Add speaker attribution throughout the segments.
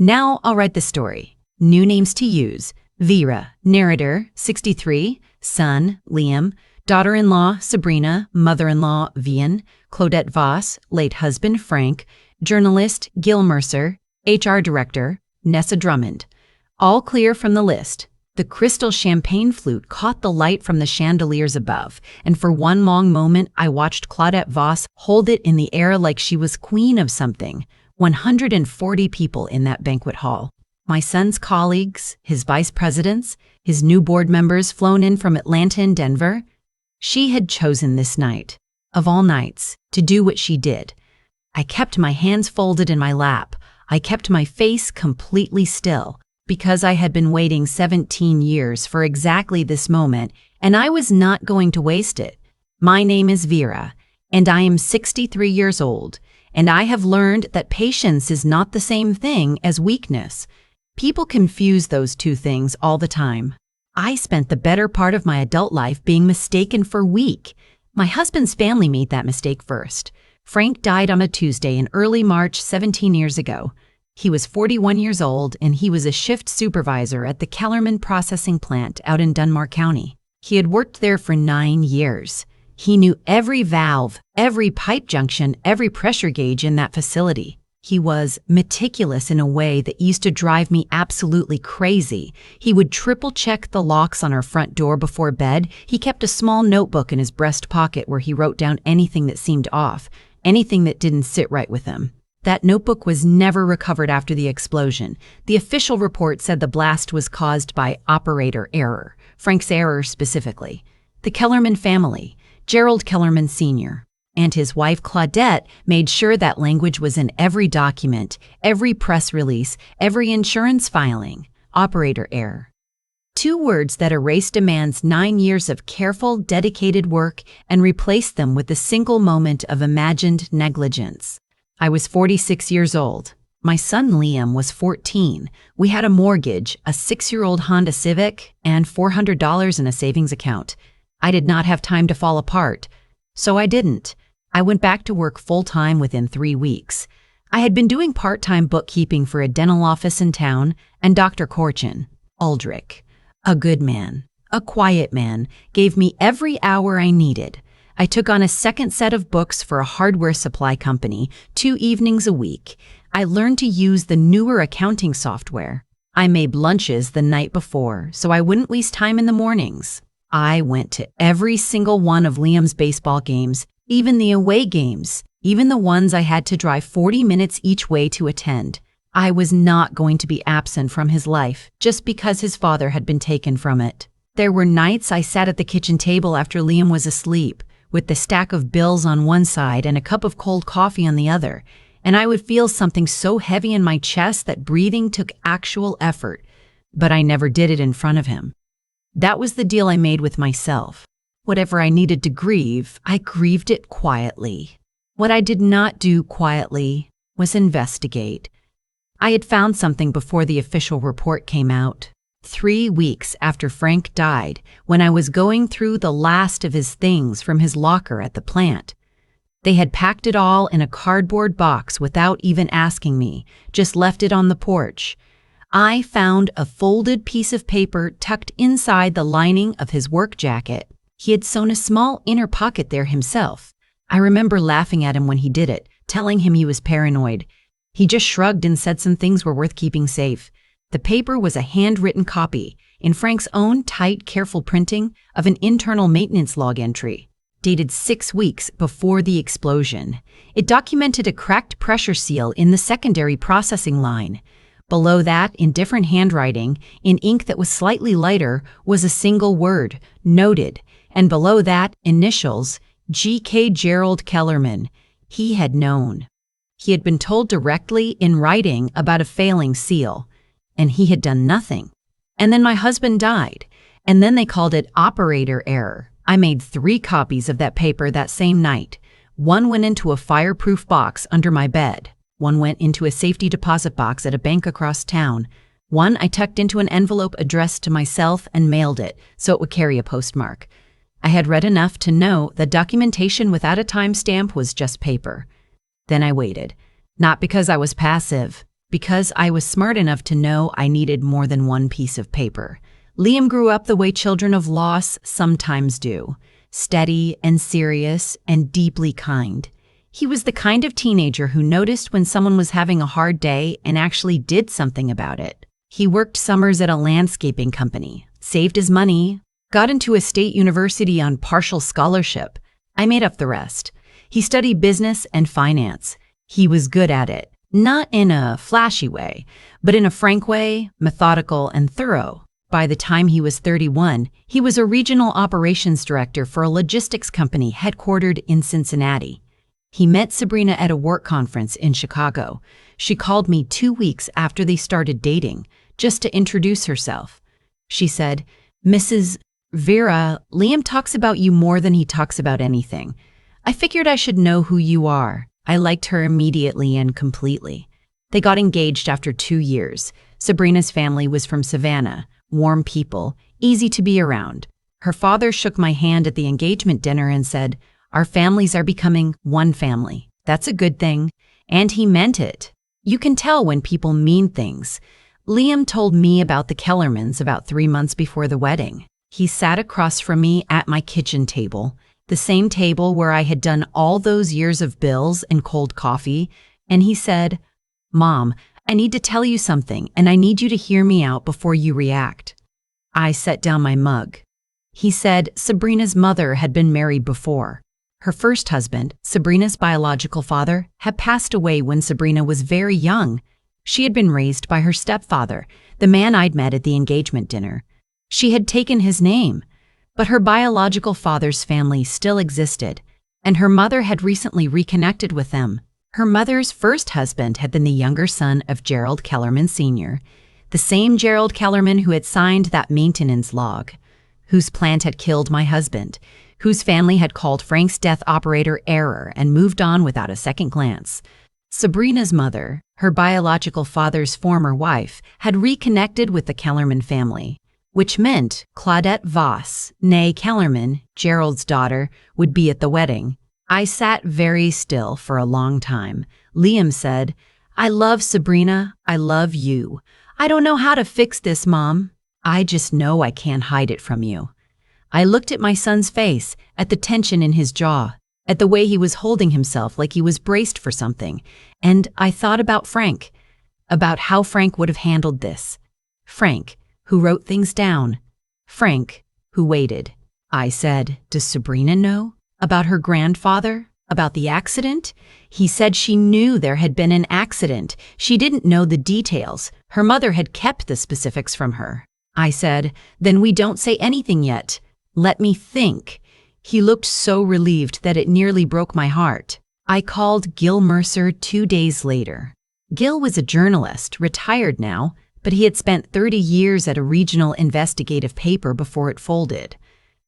Speaker 1: Now I'll write the story. New names to use. Vera, narrator, 63, son, Liam, daughter-in-law, Sabrina, mother-in-law, Vian, Claudette Voss, late husband, Frank, journalist, Gil Mercer, HR director, Nessa Drummond. All clear from the list. The crystal champagne flute caught the light from the chandeliers above, and for one long moment I watched Claudette Voss hold it in the air like she was queen of something. 140 people in that banquet hall. My son's colleagues, his vice presidents, his new board members flown in from Atlanta and Denver. She had chosen this night, of all nights, to do what she did. I kept my hands folded in my lap. I kept my face completely still, because I had been waiting 17 years for exactly this moment, and I was not going to waste it. My name is Vera, and I am 63 years old, and I have learned that patience is not the same thing as weakness. People confuse those two things all the time. I spent the better part of my adult life being mistaken for weak. My husband's family made that mistake first. Frank died on a Tuesday in early March 17 years ago. He was 41 years old, and he was a shift supervisor at the Kellerman processing plant out in Dunmore County. He had worked there for 9 years. He knew every valve, every pipe junction, every pressure gauge in that facility. He was meticulous in a way that used to drive me absolutely crazy. He would triple-check the locks on our front door before bed. He kept a small notebook in his breast pocket where he wrote down anything that seemed off, anything that didn't sit right with him. That notebook was never recovered after the explosion. The official report said the blast was caused by operator error, Frank's error specifically. The Kellerman family, Gerald Kellerman Sr., and his wife Claudette made sure that language was in every document, every press release, every insurance filing. Operator error. 2 words that erased a man's 9 years of careful, dedicated work and replaced them with a single moment of imagined negligence. I was 46 years old. My son Liam was 14. We had a mortgage, a 6-year-old Honda Civic, and $400 in a savings account. I did not have time to fall apart, so I didn't. I went back to work full-time within 3 weeks. I had been doing part-time bookkeeping for a dental office in town, and Dr. Korchin, Aldrich, a good man, a quiet man, gave me every hour I needed. I took on a second set of books for a hardware supply company, 2 evenings a week. I learned to use the newer accounting software. I made lunches the night before, so I wouldn't waste time in the mornings. I went to every single one of Liam's baseball games, even the away games, even the ones I had to drive 40 minutes each way to attend. I was not going to be absent from his life just because his father had been taken from it. There were nights I sat at the kitchen table after Liam was asleep, with the stack of bills on one side and a cup of cold coffee on the other, and I would feel something so heavy in my chest that breathing took actual effort, but I never did it in front of him. That was the deal I made with myself. Whatever I needed to grieve, I grieved it quietly. What I did not do quietly was investigate. I had found something before the official report came out. 3 weeks after Frank died, when I was going through the last of his things from his locker at the plant. They had packed it all in a cardboard box without even asking me, just left it on the porch. I found a folded piece of paper tucked inside the lining of his work jacket. He had sewn a small inner pocket there himself. I remember laughing at him when he did it, telling him he was paranoid. He just shrugged and said some things were worth keeping safe. The paper was a handwritten copy, in Frank's own tight, careful printing, of an internal maintenance log entry, dated 6 weeks before the explosion. It documented a cracked pressure seal in the secondary processing line. Below that, in different handwriting, in ink that was slightly lighter, was a single word, noted, and below that, initials, G.K. Gerald Kellerman. He had known. He had been told directly in writing about a failing seal, and he had done nothing. And then my husband died, and then they called it operator error. I made 3 copies of that paper that same night. 1 went into a fireproof box under my bed. 1 went into a safety deposit box at a bank across town. 1 I tucked into an envelope addressed to myself and mailed it so it would carry a postmark. I had read enough to know that documentation without a timestamp was just paper. Then I waited, not because I was passive, because I was smart enough to know I needed more than one piece of paper. Liam grew up the way children of loss sometimes do, steady and serious and deeply kind. He was the kind of teenager who noticed when someone was having a hard day and actually did something about it. He worked summers at a landscaping company, saved his money, got into a state university on partial scholarship. I made up the rest. He studied business and finance. He was good at it, not in a flashy way, but in a frank way, methodical and thorough. By the time he was 31, he was a regional operations director for a logistics company headquartered in Cincinnati. He met Sabrina at a work conference in Chicago. She called me 2 weeks after they started dating, just to introduce herself. She said, "Mrs. Vera, Liam talks about you more than he talks about anything. I figured I should know who you are." I liked her immediately and completely. They got engaged after 2 years. Sabrina's family was from Savannah, warm people, easy to be around. Her father shook my hand at the engagement dinner and said, "Our families are becoming one family. That's a good thing." And he meant it. You can tell when people mean things. Liam told me about the Kellermans about 3 months before the wedding. He sat across from me at my kitchen table, the same table where I had done all those years of bills and cold coffee, and he said, "Mom, I need to tell you something, and I need you to hear me out before you react." I set down my mug. He said Sabrina's mother had been married before. Her first husband, Sabrina's biological father, had passed away when Sabrina was very young. She had been raised by her stepfather, the man I'd met at the engagement dinner. She had taken his name, but her biological father's family still existed, and her mother had recently reconnected with them. Her mother's first husband had been the younger son of Gerald Kellerman Sr., the same Gerald Kellerman who had signed that maintenance log, whose plant had killed my husband, whose family had called Frank's death operator error and moved on without a second glance. Sabrina's mother, her biological father's former wife, had reconnected with the Kellerman family, which meant Claudette Voss, née Kellerman, Gerald's daughter, would be at the wedding. I sat very still for a long time. Liam said, "I love Sabrina. I love you. I don't know how to fix this, Mom. I just know I can't hide it from you." I looked at my son's face, at the tension in his jaw, at the way he was holding himself like he was braced for something, and I thought about Frank, about how Frank would have handled this. Frank, who wrote things down. Frank, who waited. I said, "Does Sabrina know? About her grandfather? About the accident?" He said she knew there had been an accident. She didn't know the details. Her mother had kept the specifics from her. I said, "Then we don't say anything yet. Let me think." He looked so relieved that it nearly broke my heart. I called Gil Mercer 2 days later. Gil was a journalist, retired now, but he had spent 30 years at a regional investigative paper before it folded.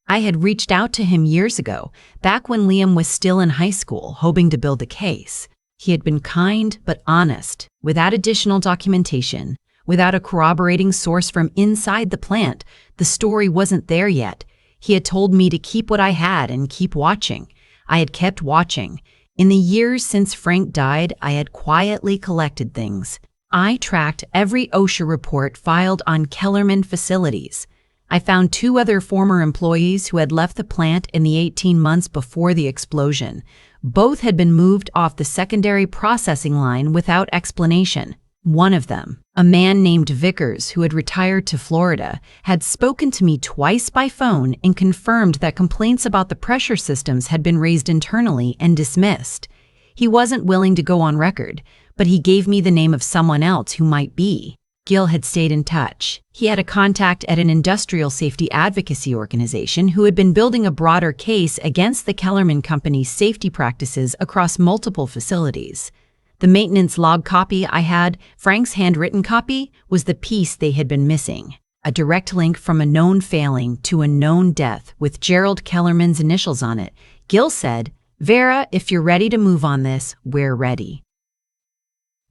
Speaker 1: I had reached out to him years ago, back when Liam was still in high school, hoping to build a case. He had been kind but honest, without additional documentation, without a corroborating source from inside the plant. The story wasn't there yet. He had told me to keep what I had and keep watching. I had kept watching. In the years since Frank died, I had quietly collected things. I tracked every OSHA report filed on Kellerman facilities. I found 2 other former employees who had left the plant in the 18 months before the explosion. Both had been moved off the secondary processing line without explanation. One of them, a man named Vickers who had retired to Florida, had spoken to me twice by phone and confirmed that complaints about the pressure systems had been raised internally and dismissed. He wasn't willing to go on record, but he gave me the name of someone else who might be. Gil had stayed in touch. He had a contact at an industrial safety advocacy organization who had been building a broader case against the Kellerman Company's safety practices across multiple facilities. The maintenance log copy I had, Frank's handwritten copy, was the piece they had been missing. A direct link from a known failing to a known death with Gerald Kellerman's initials on it. Gil said, "Vera, if you're ready to move on this, we're ready."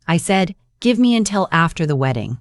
Speaker 1: I said, "Give me until after the wedding."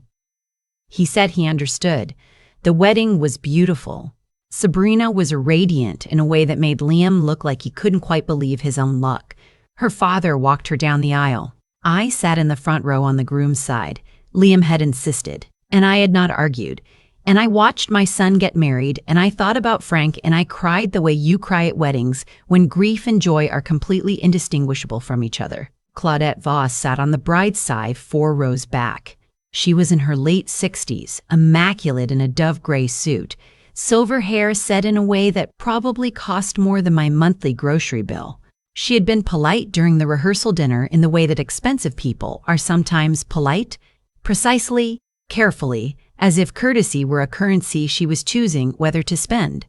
Speaker 1: He said he understood. The wedding was beautiful. Sabrina was radiant in a way that made Liam look like he couldn't quite believe his own luck. Her father walked her down the aisle. I sat in the front row on the groom's side. Liam had insisted, and I had not argued. And I watched my son get married, and I thought about Frank, and I cried the way you cry at weddings when grief and joy are completely indistinguishable from each other. Claudette Voss sat on the bride's side 4 rows back. She was in her late 60s, immaculate in a dove gray suit, silver hair set in a way that probably cost more than my monthly grocery bill. She had been polite during the rehearsal dinner in the way that expensive people are sometimes polite, precisely, carefully, as if courtesy were a currency she was choosing whether to spend.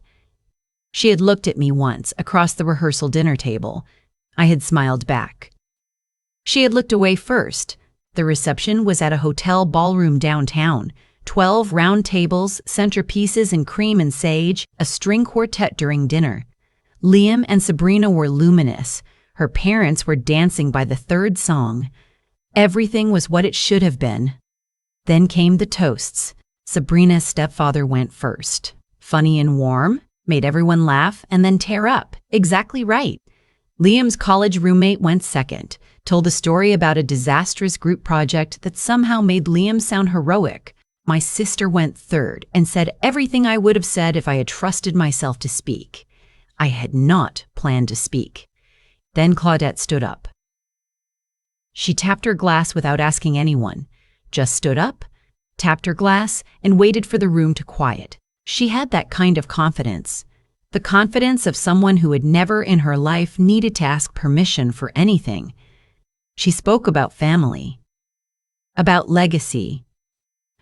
Speaker 1: She had looked at me once across the rehearsal dinner table. I had smiled back. She had looked away first. The reception was at a hotel ballroom downtown. 12 round tables, centerpieces in cream and sage, a string quartet during dinner. Liam and Sabrina were luminous. Her parents were dancing by the 3rd song. Everything was what it should have been. Then came the toasts. Sabrina's stepfather went first. Funny and warm, made everyone laugh and then tear up. Exactly right. Liam's college roommate went second, told a story about a disastrous group project that somehow made Liam sound heroic. My sister went third and said everything I would have said if I had trusted myself to speak. I had not planned to speak. Then Claudette stood up. She tapped her glass without asking anyone, just stood up, tapped her glass, and waited for the room to quiet. She had that kind of confidence, the confidence of someone who had never in her life needed to ask permission for anything. She spoke about family, about legacy,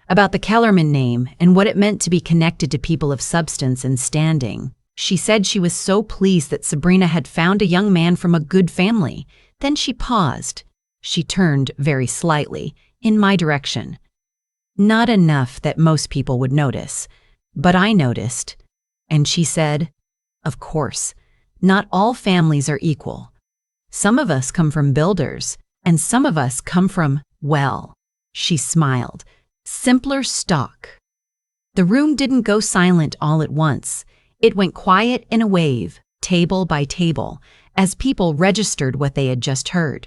Speaker 1: about the Kellerman name and what it meant to be connected to people of substance and standing. She said she was so pleased that Sabrina had found a young man from a good family. Then she paused. She turned very slightly in my direction. Not enough that most people would notice, but I noticed. And she said, "Of course, not all families are equal. Some of us come from builders, and some of us come from, well," she smiled, "simpler stock." The room didn't go silent all at once. It went quiet in a wave, table by table, as people registered what they had just heard.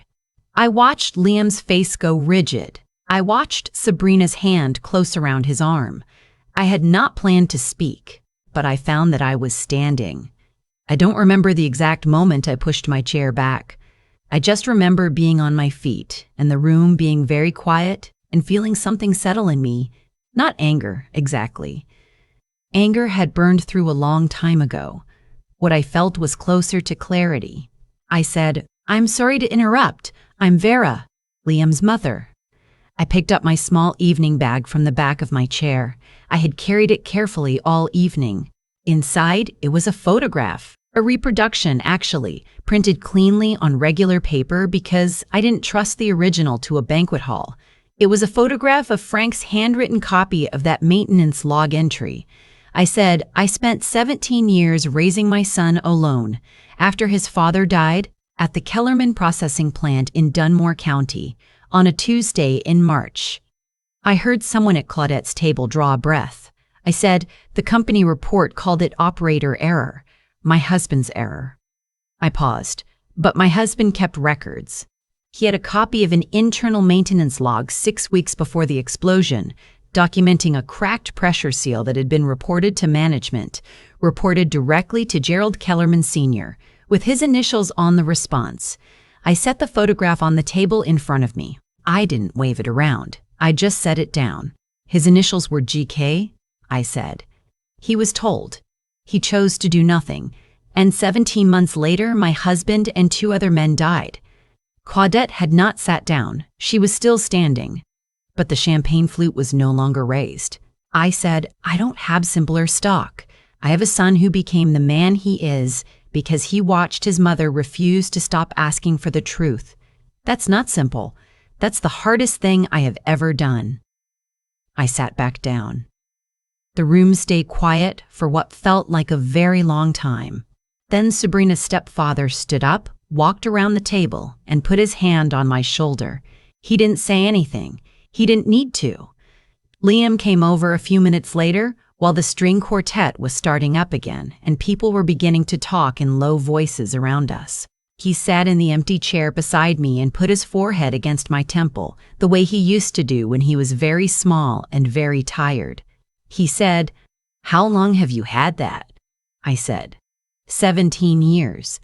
Speaker 1: I watched Liam's face go rigid. I watched Sabrina's hand close around his arm. I had not planned to speak, but I found that I was standing. I don't remember the exact moment I pushed my chair back. I just remember being on my feet and the room being very quiet and feeling something settle in me. Not anger, exactly. Anger had burned through a long time ago. What I felt was closer to clarity. I said, "I'm sorry to interrupt. I'm Vera, Liam's mother." I picked up my small evening bag from the back of my chair. I had carried it carefully all evening. Inside, it was a photograph. A reproduction, actually, printed cleanly on regular paper because I didn't trust the original to a banquet hall. It was a photograph of Frank's handwritten copy of that maintenance log entry. I said, "I spent 17 years raising my son alone after his father died at the Kellerman processing plant in Dunmore County on a Tuesday in March." I heard someone at Claudette's table draw a breath. I said, "The company report called it operator error, my husband's error." I paused, but my husband kept records. He had a copy of an internal maintenance log 6 weeks before the explosion, documenting a cracked pressure seal that had been reported to management, reported directly to Gerald Kellerman Sr., with his initials on the response. I set the photograph on the table in front of me. I didn't wave it around. I just set it down. "His initials were GK?" I said. He was told. He chose to do nothing. And 17 months later, my husband and 2 other men died. Claudette had not sat down. She was still standing. But the champagne flute was no longer raised. I said, "I don't have simpler stock. I have a son who became the man he is because he watched his mother refuse to stop asking for the truth. That's not simple. That's the hardest thing I have ever done." I sat back down. The room stayed quiet for what felt like a very long time. Then Sabrina's stepfather stood up, walked around the table, and put his hand on my shoulder. He didn't say anything. He didn't need to. Liam came over a few minutes later while the string quartet was starting up again and people were beginning to talk in low voices around us. He sat in the empty chair beside me and put his forehead against my temple, the way he used to do when he was very small and very tired. He said, "How long have you had that?" I said, 17 years.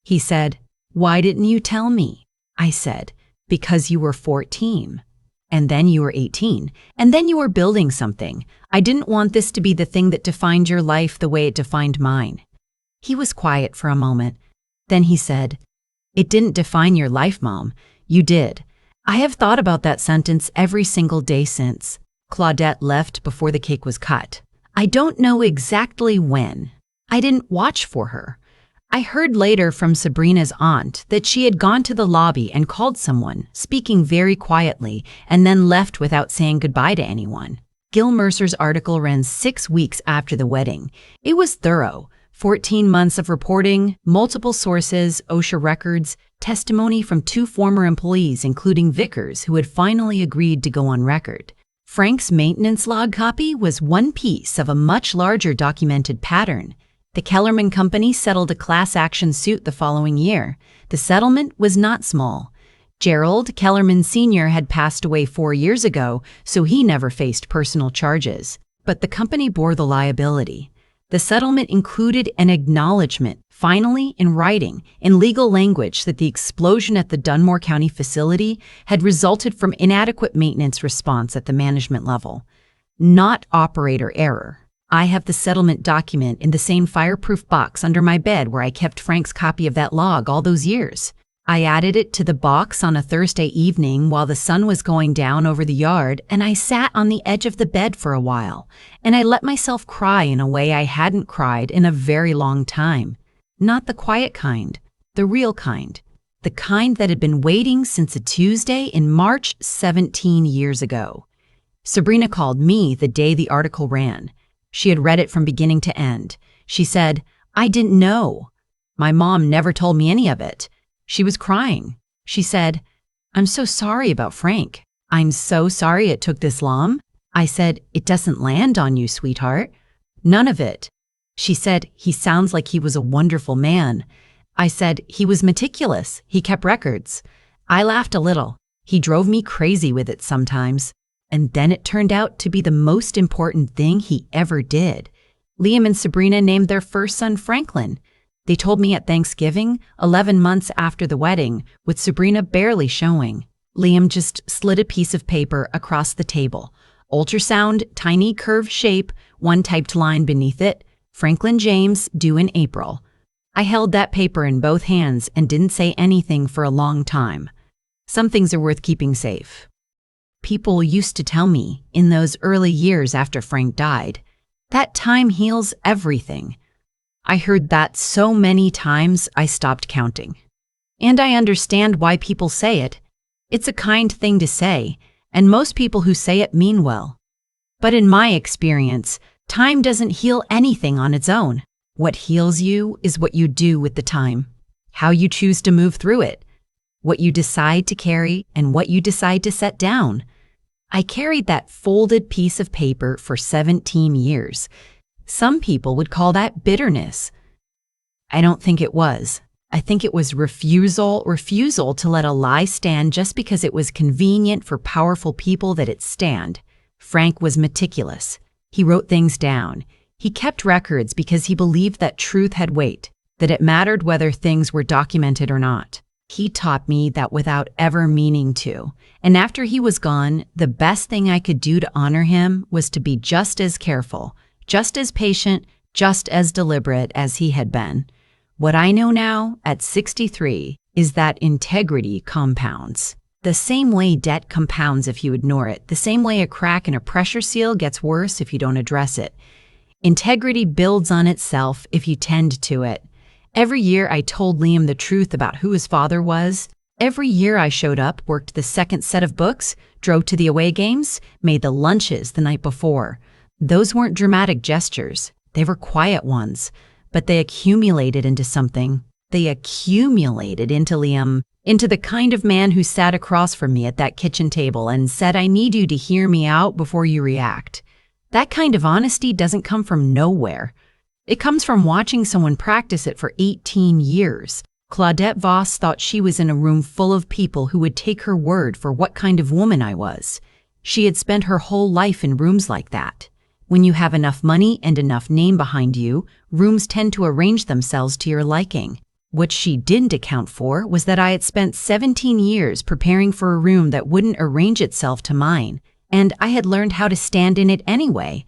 Speaker 1: He said, "Why didn't you tell me?" I said, "Because you were 14. And then you were 18. And then you were building something. I didn't want this to be the thing that defined your life the way it defined mine." He was quiet for a moment. Then he said, "It didn't define your life, Mom. You did." I have thought about that sentence every single day since. Claudette left before the cake was cut. I don't know exactly when. I didn't watch for her. I heard later from Sabrina's aunt that she had gone to the lobby and called someone, speaking very quietly, and then left without saying goodbye to anyone. Gil Mercer's article ran 6 weeks after the wedding. It was thorough. 14 months of reporting, multiple sources, OSHA records, testimony from 2 former employees, including Vickers, who had finally agreed to go on record. Frank's maintenance log copy was one piece of a much larger documented pattern. The Kellerman Company settled a class action suit the following year. The settlement was not small. Gerald Kellerman Sr. had passed away 4 years ago, so he never faced personal charges. But the company bore the liability. The settlement included an acknowledgement, finally in writing, in legal language, that the explosion at the Dunmore County facility had resulted from inadequate maintenance response at the management level, not operator error. I have the settlement document in the same fireproof box under my bed where I kept Frank's copy of that log all those years. I added it to the box on a Thursday evening while the sun was going down over the yard, and I sat on the edge of the bed for a while, and I let myself cry in a way I hadn't cried in a very long time. Not the quiet kind, the real kind. The kind that had been waiting since a Tuesday in March 17 years ago. Sabrina called me the day the article ran. She had read it from beginning to end. She said, "I didn't know. My mom never told me any of it." She was crying. She said, "I'm so sorry about Frank. I'm so sorry it took this long." I said, "It doesn't land on you, sweetheart. None of it." She said, "He sounds like he was a wonderful man." I said, "He was meticulous. He kept records." I laughed a little. He drove me crazy with it sometimes. And then it turned out to be the most important thing he ever did. Liam and Sabrina named their first son Franklin. They told me at Thanksgiving, 11 months after the wedding, with Sabrina barely showing. Liam just slid a piece of paper across the table. Ultrasound, tiny curved shape, one typed line beneath it, Franklin James, due in April. I held that paper in both hands and didn't say anything for a long time. Some things are worth keeping safe. People used to tell me, in those early years after Frank died, that time heals everything. I heard that so many times I stopped counting. And I understand why people say it. It's a kind thing to say, and most people who say it mean well. But in my experience, time doesn't heal anything on its own. What heals you is what you do with the time, how you choose to move through it, what you decide to carry and what you decide to set down. I carried that folded piece of paper for 17 years. Some people would call that bitterness. I don't think it was. I think it was refusal to let a lie stand just because it was convenient for powerful people that it stand. Frank was meticulous. He wrote things down. He kept records because he believed that truth had weight, that it mattered whether things were documented or not. He taught me that without ever meaning to. And after he was gone, the best thing I could do to honor him was to be just as careful, just as patient, just as deliberate as he had been. What I know now, at 63, is that integrity compounds. The same way debt compounds if you ignore it, the same way a crack in a pressure seal gets worse if you don't address it. Integrity builds on itself if you tend to it. Every year I told Liam the truth about who his father was. Every year I showed up, worked the second set of books, drove to the away games, made the lunches the night before. Those weren't dramatic gestures. They were quiet ones, but they accumulated into something. They accumulated into Liam, into the kind of man who sat across from me at that kitchen table and said, "I need you to hear me out before you react." That kind of honesty doesn't come from nowhere. It comes from watching someone practice it for 18 years. Claudette Voss thought she was in a room full of people who would take her word for what kind of woman I was. She had spent her whole life in rooms like that. When you have enough money and enough name behind you, rooms tend to arrange themselves to your liking. What she didn't account for was that I had spent 17 years preparing for a room that wouldn't arrange itself to mine, and I had learned how to stand in it anyway.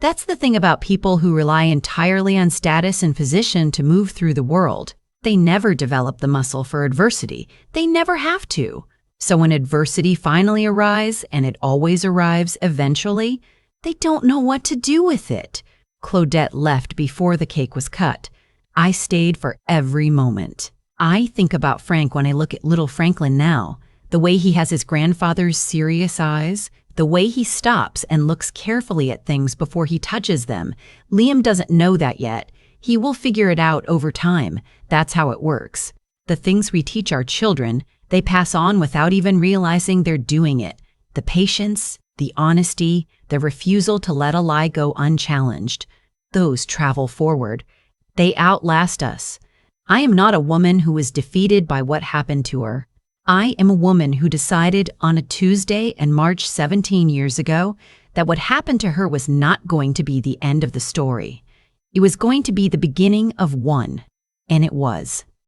Speaker 1: That's the thing about people who rely entirely on status and position to move through the world. They never develop the muscle for adversity. They never have to. So when adversity finally arrives, and it always arrives eventually, they don't know what to do with it. Claudette left before the cake was cut. I stayed for every moment. I think about Frank when I look at little Franklin now. The way he has his grandfather's serious eyes, the way he stops and looks carefully at things before he touches them. Liam doesn't know that yet. He will figure it out over time. That's how it works. The things we teach our children, they pass on without even realizing they're doing it. The patience, the honesty, the refusal to let a lie go unchallenged. Those travel forward. They outlast us. I am not a woman who was defeated by what happened to her. I am a woman who decided on a Tuesday in March 17 years ago that what happened to her was not going to be the end of the story. It was going to be the beginning of one, and it was.